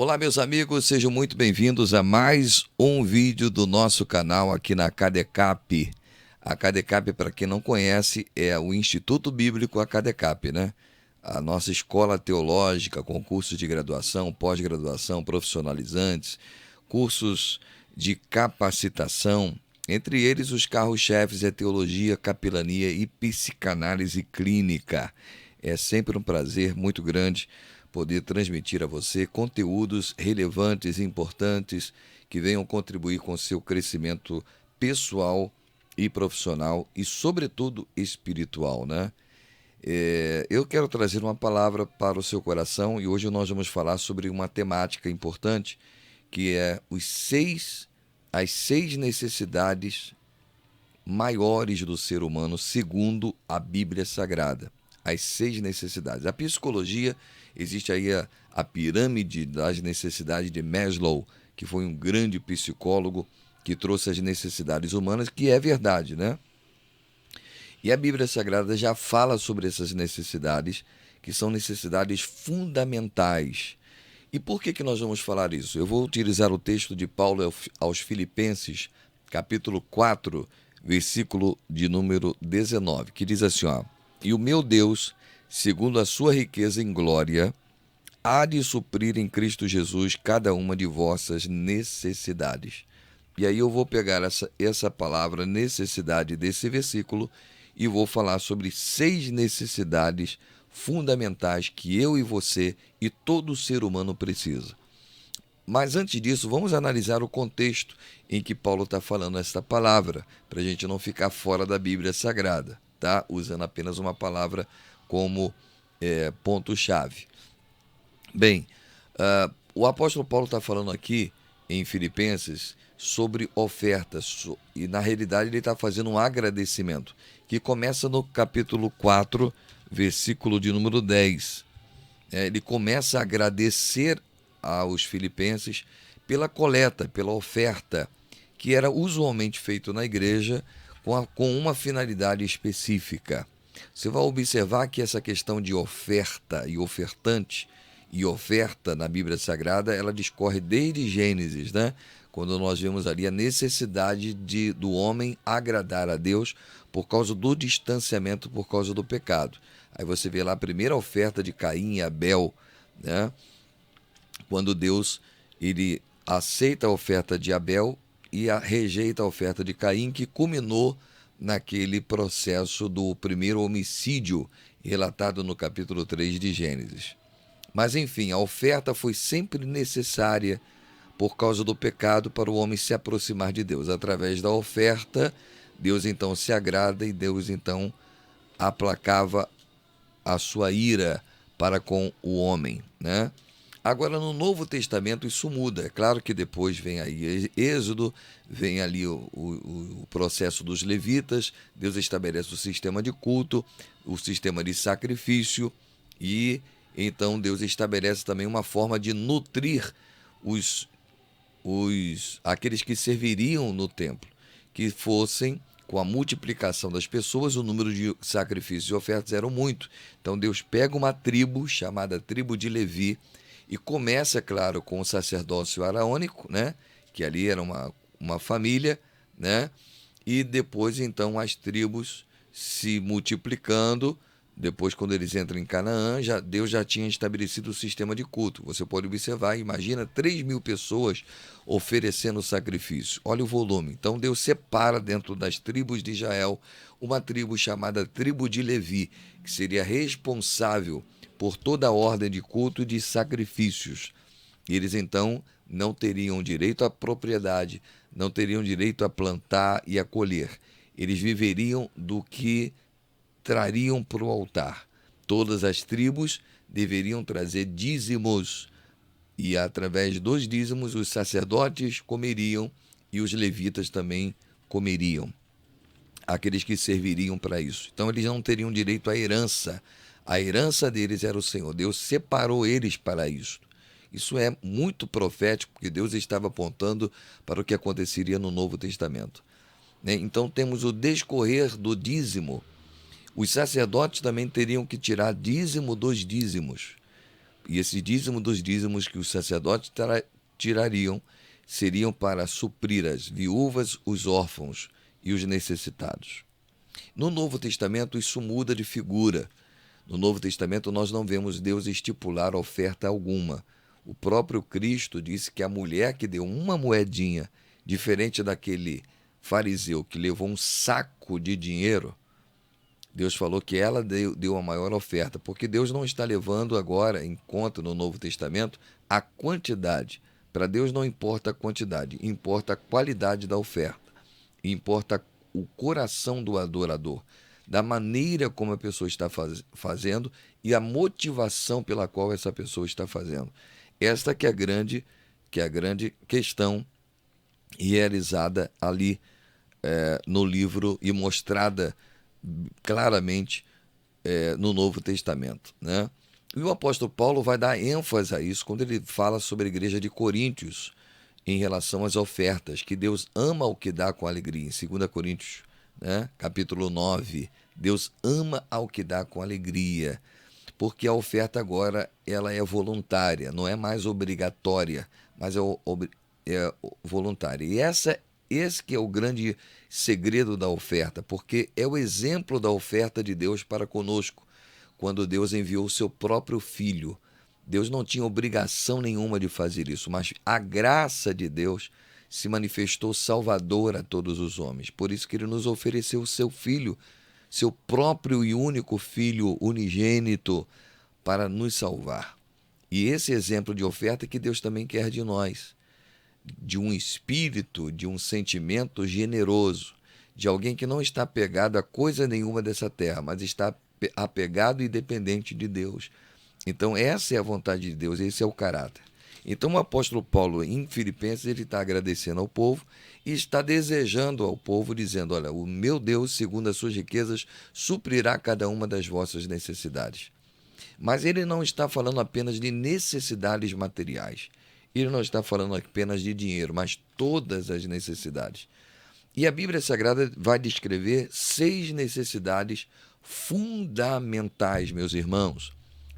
Olá, meus amigos, sejam muito bem-vindos a mais um vídeo do nosso canal aqui na AcadeCap. A AcadeCap, para quem não conhece, é o Instituto Bíblico AcadeCap, né? A nossa escola teológica com cursos de graduação, pós-graduação, profissionalizantes, cursos de capacitação, entre eles os carros-chefes é teologia, capelania e psicanálise clínica. É sempre um prazer muito grande poder transmitir a você conteúdos relevantes e importantes que venham contribuir com o seu crescimento pessoal e profissional e, sobretudo, espiritual, né? Eu quero trazer uma palavra para o seu coração e hoje nós vamos falar sobre uma temática importante que é as seis necessidades maiores do ser humano segundo a Bíblia Sagrada. As seis necessidades. A psicologia, existe aí a pirâmide das necessidades de Maslow, que foi um grande psicólogo que trouxe as necessidades humanas, que é verdade, né? E a Bíblia Sagrada já fala sobre essas necessidades, que são necessidades fundamentais. E por que nós vamos falar isso? Eu vou utilizar o texto de Paulo aos Filipenses, capítulo 4, versículo de número 19, que diz assim, ó: E o meu Deus, segundo a sua riqueza em glória, há de suprir em Cristo Jesus cada uma de vossas necessidades. E aí eu vou pegar essa palavra necessidade desse versículo e vou falar sobre seis necessidades fundamentais que eu e você e todo ser humano precisa. Mas antes disso, vamos analisar o contexto em que Paulo está falando esta palavra, para a gente não ficar fora da Bíblia Sagrada, tá? Usando apenas uma palavra como ponto-chave. Bem, o apóstolo Paulo está falando aqui em Filipenses sobre ofertas e na realidade ele está fazendo um agradecimento que começa no capítulo 4, versículo de número 10. Ele começa a agradecer aos filipenses pela coleta, pela oferta, que era usualmente feito na igreja com uma finalidade específica. Você vai observar que essa questão de oferta e ofertante e oferta na Bíblia Sagrada, ela discorre desde Gênesis, né? Quando nós vemos ali a necessidade do homem agradar a Deus por causa do distanciamento, por causa do pecado. Aí você vê lá a primeira oferta de Caim e Abel, né? Quando Deus ele aceita a oferta de Abel e rejeita a oferta de Caim, que culminou naquele processo do primeiro homicídio relatado no capítulo 3 de Gênesis. Mas enfim, a oferta foi sempre necessária por causa do pecado para o homem se aproximar de Deus. Através da oferta, Deus então se agrada e Deus então aplacava a sua ira para com o homem, né? Agora, no Novo Testamento, isso muda. É claro que depois vem aí Êxodo, vem ali o processo dos levitas, Deus estabelece o sistema de culto, o sistema de sacrifício e então Deus estabelece também uma forma de nutrir aqueles que serviriam no templo, que fossem, com a multiplicação das pessoas, o número de sacrifícios e ofertas eram muito. Então Deus pega uma tribo, chamada tribo de Levi, e começa, claro, com o sacerdócio araônico, né? Que ali era uma família, né? E depois, então, as tribos se multiplicando. Depois, quando eles entram em Canaã, Deus já tinha estabelecido o sistema de culto. Você pode observar, imagina 3.000 pessoas oferecendo sacrifício. Olha o volume. Então, Deus separa dentro das tribos de Israel uma tribo chamada tribo de Levi, que seria responsável por toda a ordem de culto e de sacrifícios. E eles, então, não teriam direito à propriedade, não teriam direito a plantar e a colher. Eles viveriam do que trariam para o altar. Todas as tribos deveriam trazer dízimos e através dos dízimos os sacerdotes comeriam e os levitas também comeriam, aqueles que serviriam para isso. Então eles não teriam direito à herança. A herança deles era o Senhor. Deus separou eles para isso. Isso é muito profético, porque Deus estava apontando para o que aconteceria no Novo Testamento. Então temos o descorrer do dízimo. Os sacerdotes também teriam que tirar dízimo dos dízimos. E esse dízimo dos dízimos que os sacerdotes tirariam seriam para suprir as viúvas, os órfãos e os necessitados. No Novo Testamento isso muda de figura. No Novo Testamento nós não vemos Deus estipular oferta alguma. O próprio Cristo disse que a mulher que deu uma moedinha, diferente daquele fariseu que levou um saco de dinheiro, Deus falou que ela deu a maior oferta, porque Deus não está levando agora em conta no Novo Testamento a quantidade. Para Deus não importa a quantidade, importa a qualidade da oferta, importa o coração do adorador, da maneira como a pessoa está fazendo e a motivação pela qual essa pessoa está fazendo. Esta que é a grande questão realizada ali no livro e mostrada claramente no Novo Testamento, né? E o apóstolo Paulo vai dar ênfase a isso quando ele fala sobre a igreja de Coríntios em relação às ofertas, que Deus ama o que dá com alegria. Em 2 Coríntios, né, capítulo 9, Deus ama ao que dá com alegria, porque a oferta agora ela é voluntária, não é mais obrigatória, mas é voluntária. E esse que é o grande segredo da oferta, porque é o exemplo da oferta de Deus para conosco. Quando Deus enviou o seu próprio Filho, Deus não tinha obrigação nenhuma de fazer isso, mas a graça de Deus se manifestou salvador a todos os homens. Por isso que ele nos ofereceu o seu Filho, seu próprio e único Filho unigênito, para nos salvar. E esse exemplo de oferta que Deus também quer de nós, de um espírito, de um sentimento generoso, de alguém que não está apegado a coisa nenhuma dessa terra, mas está apegado e dependente de Deus. Então essa é a vontade de Deus, esse é o caráter. Então o apóstolo Paulo em Filipenses ele está agradecendo ao povo e está desejando ao povo, dizendo: olha, o meu Deus, segundo as suas riquezas, suprirá cada uma das vossas necessidades. Mas ele não está falando apenas de necessidades materiais. Ele não está falando apenas de dinheiro, mas todas as necessidades. E a Bíblia Sagrada vai descrever 6 necessidades fundamentais, meus irmãos.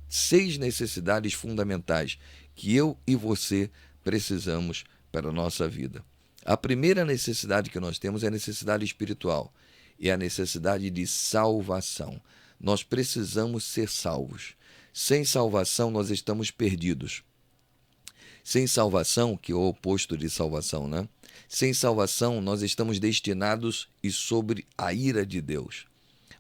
6 necessidades fundamentais que eu e você precisamos para a nossa vida. A primeira necessidade que nós temos é a necessidade espiritual, é a necessidade de salvação. Nós precisamos ser salvos. Sem salvação, nós estamos perdidos. Sem salvação, que é o oposto de salvação, né? Sem salvação, nós estamos destinados e sobre a ira de Deus.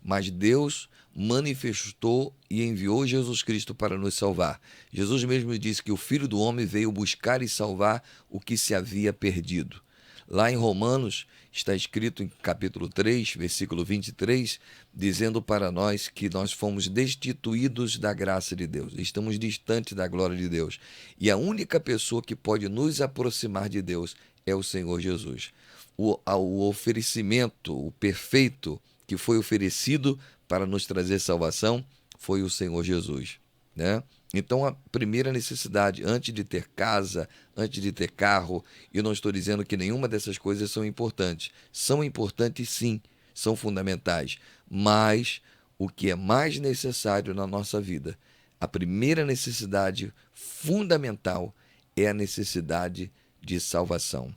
Mas Deus manifestou e enviou Jesus Cristo para nos salvar. Jesus mesmo disse que o Filho do Homem veio buscar e salvar o que se havia perdido. Lá em Romanos está escrito em capítulo 3, versículo 23, dizendo para nós que nós fomos destituídos da graça de Deus, estamos distantes da glória de Deus. E a única pessoa que pode nos aproximar de Deus é o Senhor Jesus. O oferecimento, o perfeito que foi oferecido para nos trazer salvação foi o Senhor Jesus, né? Então a primeira necessidade, antes de ter casa, antes de ter carro, eu não estou dizendo que nenhuma dessas coisas são importantes. São importantes sim, são fundamentais, mas o que é mais necessário na nossa vida, a primeira necessidade fundamental é a necessidade de salvação,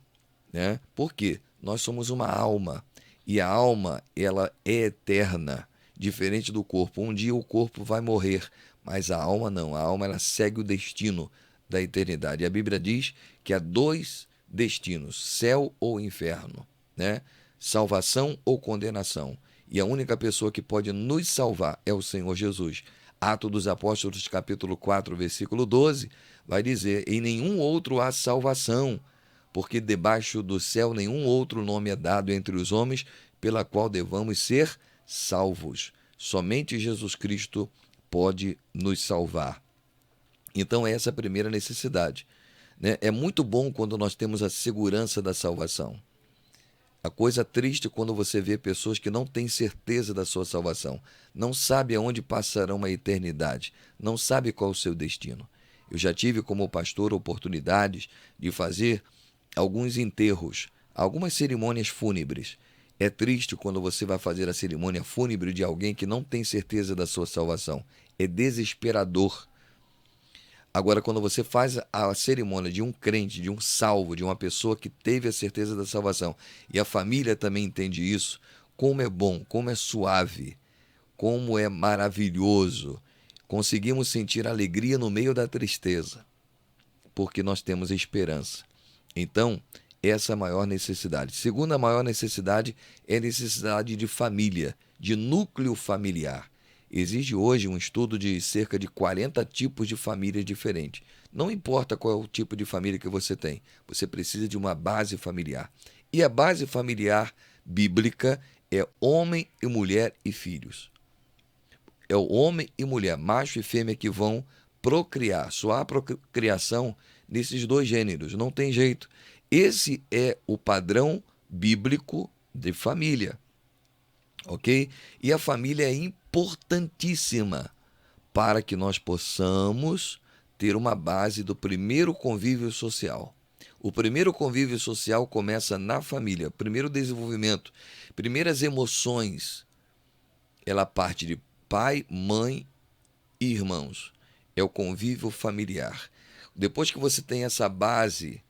né? Por quê? Nós somos uma alma e a alma ela é eterna, diferente do corpo. Um dia o corpo vai morrer, mas a alma não. A alma ela segue o destino da eternidade. E a Bíblia diz que há 2 destinos, céu ou inferno, né? Salvação ou condenação. E a única pessoa que pode nos salvar é o Senhor Jesus. Atos dos Apóstolos, capítulo 4, versículo 12, vai dizer: em nenhum outro há salvação, porque debaixo do céu nenhum outro nome é dado entre os homens pela qual devamos ser salvos. Somente Jesus Cristo pode nos salvar. Então essa é a primeira necessidade, né? É muito bom quando nós temos a segurança da salvação. A coisa triste é quando você vê pessoas que não têm certeza da sua salvação, não sabem aonde passarão a eternidade, não sabem qual é o seu destino. Eu já tive como pastor oportunidades de fazer alguns enterros, algumas cerimônias fúnebres. É triste quando você vai fazer a cerimônia fúnebre de alguém que não tem certeza da sua salvação. É desesperador. Agora, quando você faz a cerimônia de um crente, de um salvo, de uma pessoa que teve a certeza da salvação, e a família também entende isso, como é bom, como é suave, como é maravilhoso. Conseguimos sentir alegria no meio da tristeza, porque nós temos esperança. Então, essa é a maior necessidade. Segunda maior necessidade é a necessidade de família, de núcleo familiar. Existe hoje um estudo de cerca de 40 tipos de famílias diferentes. Não importa qual é o tipo de família que você tem, você precisa de uma base familiar. E a base familiar bíblica é homem e mulher e filhos. É o homem e mulher, macho e fêmea, que vão procriar. Só há procriação nesses dois gêneros, não tem jeito. Esse é o padrão bíblico de família, ok? E a família é importantíssima para que nós possamos ter uma base do primeiro convívio social. O primeiro convívio social começa na família, primeiro desenvolvimento, primeiras emoções, ela parte de pai, mãe e irmãos. É o convívio familiar. Depois que você tem essa base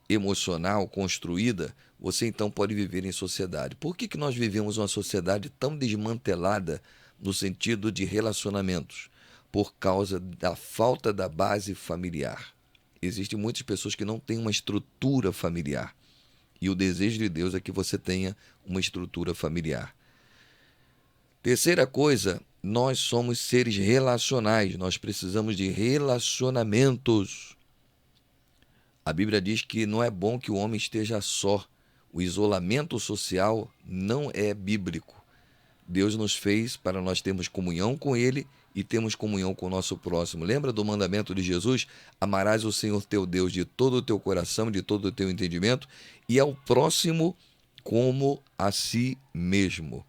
emocional construída, você então pode viver em sociedade. Por que nós vivemos uma sociedade tão desmantelada no sentido de relacionamentos? Por causa da falta da base familiar. Existem muitas pessoas que não têm uma estrutura familiar. E o desejo de Deus é que você tenha uma estrutura familiar. Terceira coisa, nós somos seres relacionais, nós precisamos de relacionamentos. A Bíblia diz que não é bom que o homem esteja só. O isolamento social não é bíblico. Deus nos fez para nós termos comunhão com Ele e termos comunhão com o nosso próximo. Lembra do mandamento de Jesus? Amarás o Senhor teu Deus de todo o teu coração, de todo o teu entendimento, e ao próximo como a si mesmo.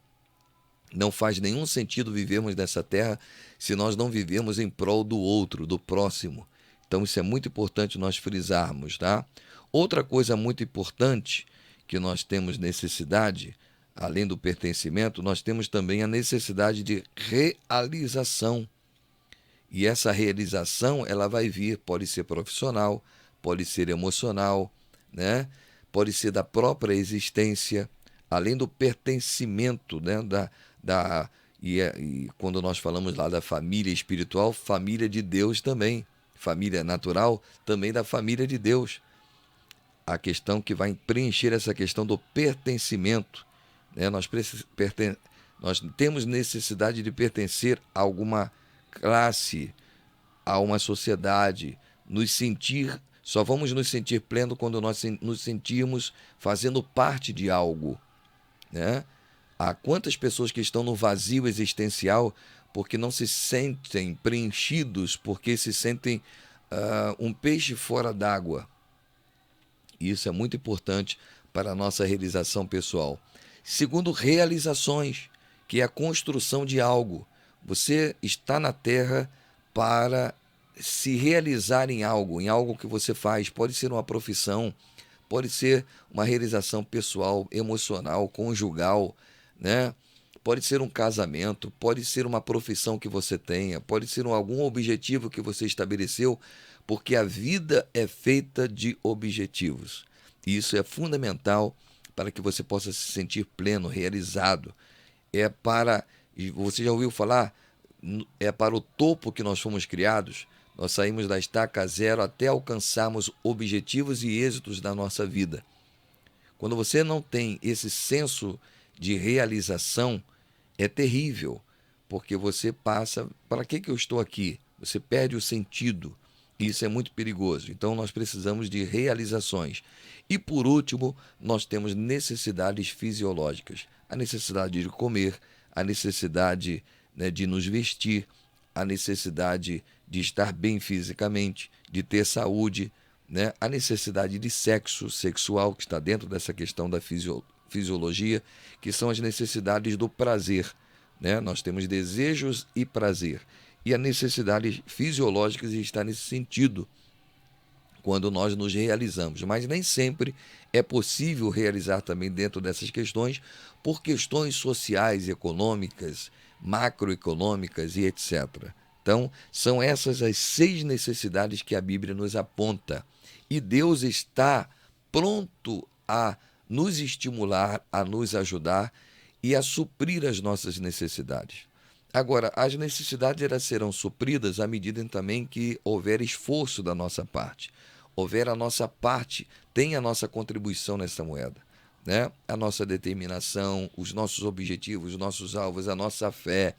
Não faz nenhum sentido vivermos nessa terra se nós não vivemos em prol do outro, do próximo. Então isso é muito importante nós frisarmos, tá? Outra coisa muito importante que nós temos necessidade, além do pertencimento, nós temos também a necessidade de realização. E essa realização, ela vai vir, pode ser profissional, pode ser emocional, né? Pode ser da própria existência, além do pertencimento, né? E quando nós falamos lá da família espiritual, família de Deus também. Família natural, também da família de Deus. A questão que vai preencher essa questão do pertencimento, né? Nós temos necessidade de pertencer a alguma classe, a uma sociedade, só vamos nos sentir pleno quando nós nos sentirmos fazendo parte de algo, né? Há quantas pessoas que estão no vazio existencial porque não se sentem preenchidos, porque se sentem um peixe fora d'água. Isso é muito importante para a nossa realização pessoal. Segundo, realizações, que é a construção de algo. Você está na Terra para se realizar em algo que você faz. Pode ser uma profissão, pode ser uma realização pessoal, emocional, conjugal, né? Pode ser um casamento, pode ser uma profissão que você tenha, pode ser algum objetivo que você estabeleceu, porque a vida é feita de objetivos. E isso é fundamental para que você possa se sentir pleno, realizado. Você já ouviu falar? É para o topo que nós fomos criados. Nós saímos da estaca zero até alcançarmos objetivos e êxitos da nossa vida. Quando você não tem esse senso de realização, é terrível, porque você passa, para que eu estou aqui? Você perde o sentido, e isso é muito perigoso. Então nós precisamos de realizações. E por último, nós temos necessidades fisiológicas, a necessidade de comer, a necessidade, né, de nos vestir, a necessidade de estar bem fisicamente, de ter saúde, né, a necessidade de sexual, que está dentro dessa questão da fisiologia, que são as necessidades do prazer, né? Nós temos desejos e prazer. E a necessidade fisiológica está nesse sentido, quando nós nos realizamos. Mas nem sempre é possível realizar também dentro dessas questões, por questões sociais, econômicas, macroeconômicas e etc. Então, são essas as 6 necessidades que a Bíblia nos aponta. E Deus está pronto a nos estimular, a nos ajudar e a suprir as nossas necessidades. Agora, as necessidades elas serão supridas à medida também que houver esforço da nossa parte. Houver a nossa parte, tem a nossa contribuição nessa moeda, né? A nossa determinação, os nossos objetivos, os nossos alvos, a nossa fé.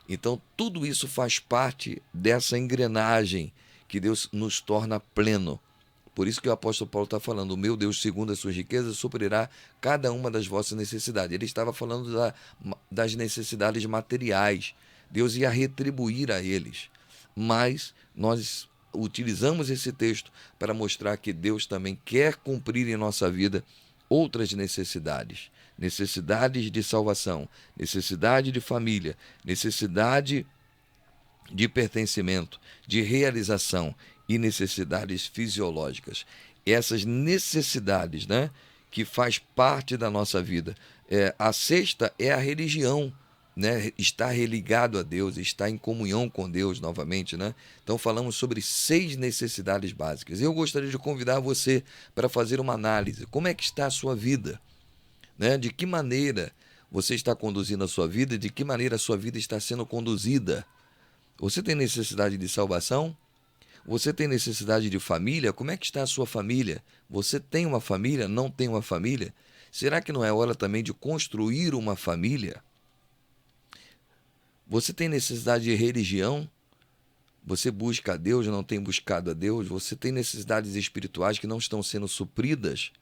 Então, tudo isso faz parte dessa engrenagem que Deus nos torna pleno. Por isso que o apóstolo Paulo está falando, o meu Deus, segundo as suas riquezas, suprirá cada uma das vossas necessidades. Ele estava falando das necessidades materiais. Deus ia retribuir a eles. Mas nós utilizamos esse texto para mostrar que Deus também quer cumprir em nossa vida outras necessidades. Necessidades de salvação, necessidade de família, necessidade de pertencimento, de realização e necessidades fisiológicas. Essas necessidades, né, que faz parte da nossa vida. A sexta é a religião, né, estar religado a Deus, estar em comunhão com Deus novamente, né? Então falamos sobre 6 necessidades básicas. Eu gostaria de convidar você para fazer uma análise. Como é que está a sua vida? Né? De que maneira você está conduzindo a sua vida? De que maneira a sua vida está sendo conduzida? Você tem necessidade de salvação? Você tem necessidade de família? Como é que está a sua família? Você tem uma família? Não tem uma família? Será que não é hora também de construir uma família? Você tem necessidade de religião? Você busca a Deus, não tem buscado a Deus? Você tem necessidades espirituais que não estão sendo supridas?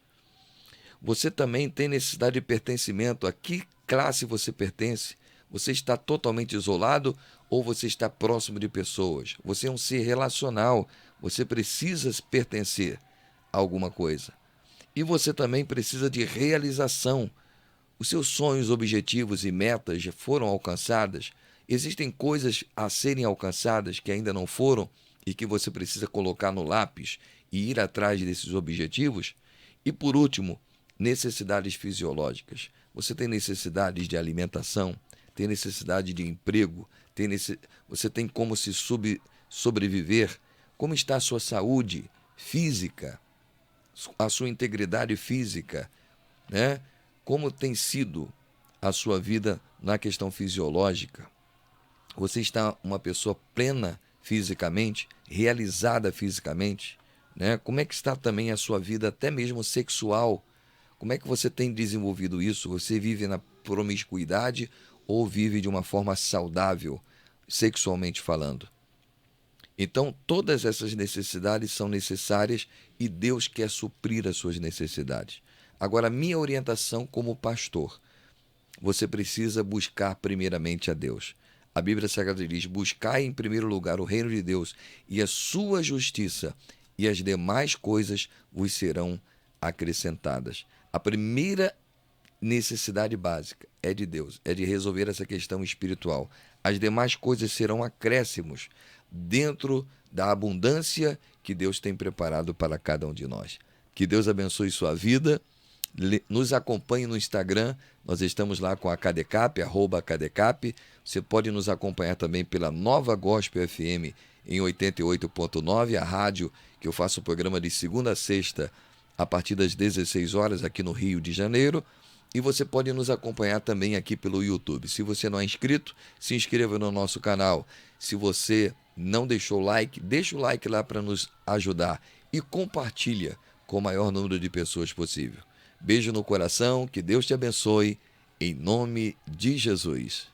Você também tem necessidade de pertencimento. A que classe você pertence? Você está totalmente isolado ou você está próximo de pessoas? Você é um ser relacional. Você precisa pertencer a alguma coisa. E você também precisa de realização. Os seus sonhos, objetivos e metas já foram alcançadas? Existem coisas a serem alcançadas que ainda não foram e que você precisa colocar no lápis e ir atrás desses objetivos? E por último, necessidades fisiológicas. Você tem necessidades de alimentação, tem necessidade de emprego, você tem como se sobreviver. Como está a sua saúde física, a sua integridade física, né? Como tem sido a sua vida na questão fisiológica? Você está uma pessoa plena fisicamente, realizada fisicamente, né? Como é que está também a sua vida até mesmo sexual? Como é que você tem desenvolvido isso? Você vive na promiscuidade ou vive de uma forma saudável, sexualmente falando? Então, todas essas necessidades são necessárias e Deus quer suprir as suas necessidades. Agora, minha orientação como pastor, você precisa buscar primeiramente a Deus. A Bíblia Sagrada diz, buscai em primeiro lugar o reino de Deus e a sua justiça, e as demais coisas vos serão acrescentadas. A primeira necessidade básica é de Deus, é de resolver essa questão espiritual. As demais coisas serão acréscimos dentro da abundância que Deus tem preparado para cada um de nós. Que Deus abençoe sua vida. Nos acompanhe no Instagram, nós estamos lá com a KDCAP, @KDCAP. Você pode nos acompanhar também pela Nova Gospel FM em 88.9, a rádio que eu faço o programa de segunda a sexta a partir das 16 horas aqui no Rio de Janeiro. E você pode nos acompanhar também aqui pelo YouTube. Se você não é inscrito, se inscreva no nosso canal. Se você não deixou o like, deixa o like lá para nos ajudar e compartilha com o maior número de pessoas possível. Beijo no coração, que Deus te abençoe, em nome de Jesus.